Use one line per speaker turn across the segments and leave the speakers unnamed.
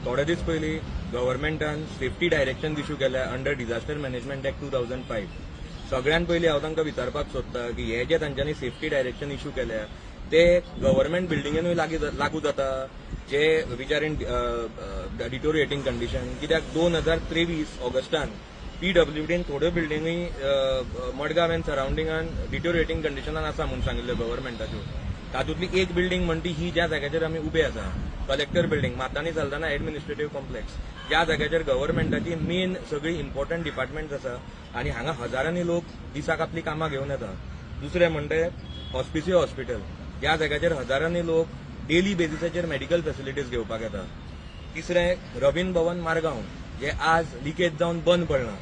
थोडे दीस पयलीं गव्हर्मेंटान safety direction issue केल्या अंडर डिझास्टर मॅनेजमेंट एक्ट 2005. सगळ्यात पयलीं हांव तांकां विचारपाक सोदतां की हे जे तांच्यांनी सेफ्टी डायरेक्शन इश्यू केल्या ते गव्हर्मेंट बिल्डिंगेनूय लागू जाता जे which are in deteriorating condition. कित्याक 2023 ऑगस्टान PWDन थोड्यो बिल्डिंगी मडगांव एंड सराउंडिंगान डिटोरिएटिंग कंडिशनान आसा म्हणून सांगिल्ल्यो गव्हर्मेंटाच्यो. तातूंतली एक बिल्डिंग म्हणटी ही ज्या जाग्याचेर आमी उबे आसा, कलेक्टर बिल्डिंग, मातानी चलताना एडमिनिस्ट्रेटिव्ह कॉम्प्लेक्स, ज्या जाग्याचेर गव्हर्मेंटाची मेन सगळी इम्पॉर्टंट डिपार्टमेंट्स आसा आनी हांगा हजारांनी लोक दिसाक आपली कामां घेवन येता. दुसरें म्हणटे हॉस्पिसियो हॉस्पिटल, ज्या जाग्याचेर हजारांनी लोक डेली बेसिसाचेर मेडिकल फॅसिलिटीज घेवपाक येता. तिसरें रवीन भवन मारगांव, जे आज लिकेज जावन बंद पडलां.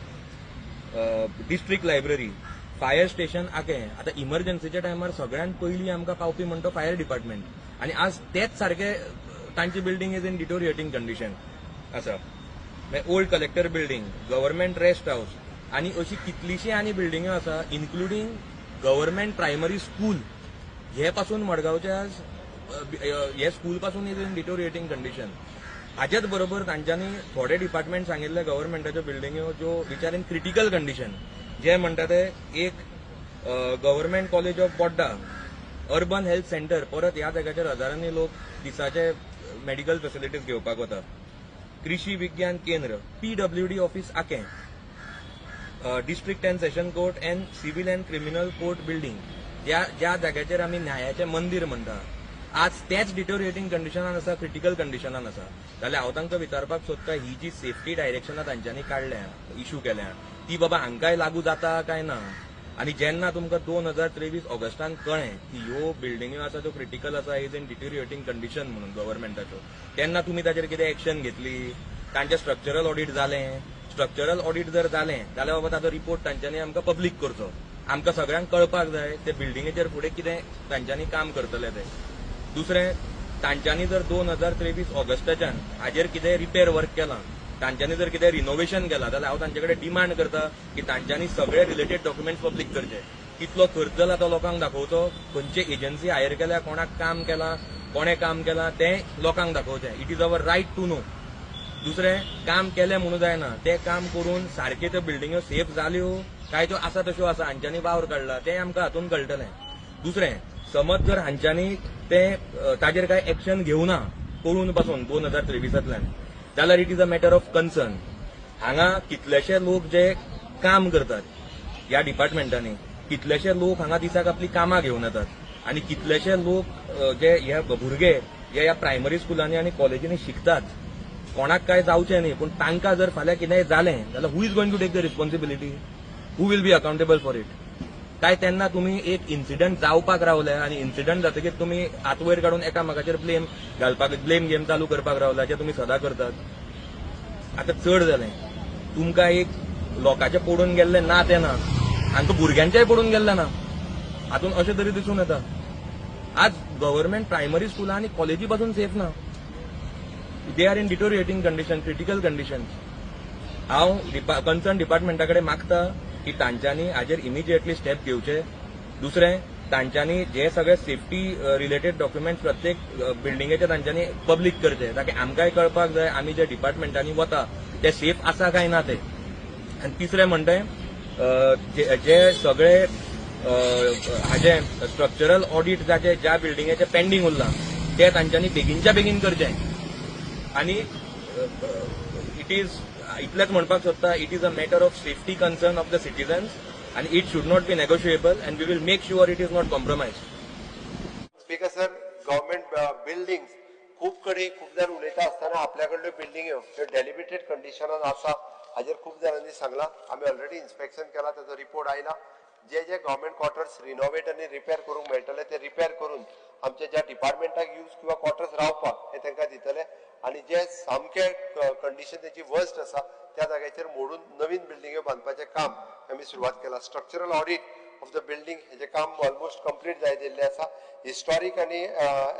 डिस्ट्रिक्ट लायब्ररी, फायर स्टेशन आकें. आता इमर्जन्सीच्या टायमार सगळ्यात पयलीं आमकां पावपी म्हणटा फायर डिपार्टमेंट, आनी आज तेच सारखे तांची building is in deteriorating condition आसा. Old collector building, government rest house आनी अशी कितलीशीं आनी बिल्डिंग्यो आसा, इन्क्लुडींग गव्हर्मेंट प्रायमरी स्कूल. हे पासून मडगांवचे आज हे स्कूल पासून इज इन डिटोरिएटिंग कंडिशन. हाच्याच बरोबर तांच्यांनी थोडे डिपार्टमेंट सांगिल्ले गव्हर्मेंटाच्यो बिल्डिंग्यो ज्यो which are in critical condition. जे म्हणटा ते एक government college of Borda, urban health centre, परत ह्या जाग्याचेर हजारांनी लोक दिसाचे मेडिकल फॅसिलिटीज घेवपाक वता. कृषी विज्ञान केंद्र, PWD ऑफिस आकें, district and session court and civil and criminal court building, ज्या जाग्याचेर आमी न्यायाचें मंदिर म्हणटा, आज तेच डिटोरिएटिंग कंडिशनान आसा, क्रिटिकल कंडिशनान आसा. जाल्यार हांव तांकां विचारपाक सोदता, ही जी सेफ्टी डायरेक्शनां तांच्यांनी काडल्या, इश्यू केल्या, ती बाबा हांकांय लागू जाता काय ना. आनी जेन्ना तुमकां 2023 ऑगस्टान कळ्ळें की ह्यो बिल्डिंग्यो आसा त्यो क्रिटिकल आसा, इज इन डिटोरिएटिंग कंडिशन म्हणून गव्हर्मेंटाच्यो, तेन्ना तुमी ताचेर कितें एक्शन घेतली? तांचें स्ट्रक्चरल ऑडिट जालें? स्ट्रक्चरल ऑडिट जर जालें जाल्यार बाबा ताचो रिपोर्ट तांच्यांनी आमकां पब्लीक करचो. आमकां सगळ्यांक कळपाक जाय ते बिल्डिंगेचेर फुडें कितें तांच्यांनी काम करतले ते. दुसरें, तांच्यांनी जर 2023 ऑगस्टाच्यान हाजेर कितें रिपेर वर्क केलां, तांच्यांनी जर कितें रिनोव्हेशन केलां, जाल्यार हांव तांचे कडेन डिमांड करता की तांच्यांनी सगळे रिलेटेड डॉक्युमेंट्स पब्लीक करचे. कितलो खर्च जाला तो लोकांक दाखोवचो, खंयचे एजन्सी हायर केल्या, कोणाक काम केलां, कोणें काम केलां तें लोकांक दाखोवचें. It is our right to know. दुसरें, काम केलें म्हणून जायना, तें काम करून सारके त्यो बिल्डिंग्यो सेफ जाल्यो काय त्यो आसा तश्यो आसा, हांच्यांनी वावर काडला तें आमकां हातून कळटलें. दुसरें, समज जर हांच्यांनी तें ताजेर कांय एक्शन घेवना कळून पासून 2023तल्यान, जाल्यार it is a matter of concern. हांगा कितलेशे लोक जे काम करतात ह्या डिपार्टमेंटांनी, कितलेशे लोक हांगा दिसाक आपली कामां घेवन येतात, आनी कितलेशे लोक जे हे भुरगे जे ह्या प्रायमरी स्कुलांनी आनी कॉलेजींनी शिकतात, कोणाक काय जावचें न्ही, पूण तांकां जर फाल्यां कितेंय जालें जाल्यार who is going to take the responsibility? Who will be accountable for it? काय तेन्ना तुमी एक इन्सिडंट जावपाक रावले आनी इन्सिडंट जातकीर तुमी हात वयर काडून एकामेकाचेर ब्लेम घालपाक, ब्लेम गेम चालू करपाक रावला, जे तुमी सदां करतात. आतां चड जालें, तुमकां एक लोकांचे पडून गेल्ले ना ते ना, हांकां भुरग्यांचेय पडून गेल्ले ना, हातून अशें तरी दिसून येता. आज गव्हर्मेंट प्रायमरी स्कुलां आनी कॉलेजी पासून सेफ ना. They are in deteriorating condition, critical condition. हांव कन्सर्न डिपार्टमेंटा कडेन मागता की तांच्यांनी हाजेर इमिजिएटली स्टेप घेवचे. दुसरें, तांच्यांनी जे सगळे सेफ्टी रिलेटेड डॉक्युमेंट्स प्रत्येक बिल्डिंगेचे तांच्यांनी पब्लीक करचे, ताकी आमकांय कळपाक जाय आमी जे डिपार्टमेंटांनी वता ते सेफ आसा काय ना ते. आनी तिसरें म्हणटे जे सगळे हाजे स्ट्रक्चरल ऑडिट जाचे ज्या बिल्डिंगेचे पेंडिंग उरलां ते तांच्यांनी बेगीनच्या बेगीन करचें. आनी इट इज इतलेंच म्हणपाक सोदता, it is a matter of safety concern of the citizens and it should not be negotiable and we will make sure it is not compromised.
Speaker sir, government buildings खूप जाण उलयता आसतना आपल्याकडल्यो बिल्डिंग्यो ह्यो delimited कंडिशनान आसा हाजेर खूप जाणांनी सांगला. आमी ऑलरेडी इन्स्पेक्शन केला, ताचो रिपोर्ट आयला. जे गव्हर्मेंट क्वार्टर्स रिनोवेट आनी रिपेर करूंक मेळटले ते रिपेर करून आमच्या ज्या डिपार्टमेंटाक यूज किंवा क्वार्टर्स रावपाक हे तांकां दितले. आनी जे सामके कंडिशन तेची वर्स्ट आसा त्या जाग्याचेर मोडून नवीन बिल्डिंग्यो बांदपाचें काम आमी सुरवात केला. Structural audit of the building हेजें काम ऑलमोस्ट कंप्लीट जायिल्लें आसा. हिस्टॉरीक आनी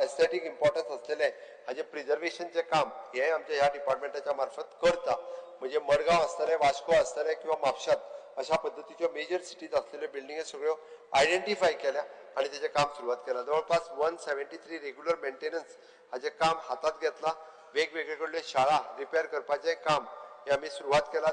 एस्थेटीक इम्पॉर्टन्स आसलेले हाजे प्रिजर्वेशनचें काम हे आमच्या ह्या डिपार्टमेंटाच्या मार्फत करता. म्हणजे मडगांव आसतले, वास्को आसतले किंवा म्हापशात अशा पद्दतीच्यो मेजर सिटीज आसलेल्यो बिल्डिंगे सगळ्यो आयडेंटिफाय केल्या आनी तेजें काम सुरवात केला. जवळपास 173 रेग्युलर मेंटेनन्स हाजें काम हातात घेतला. वेगवेगळे कडले शाळा रिपेअर करपाचें काम हे आमी सुरवात केला.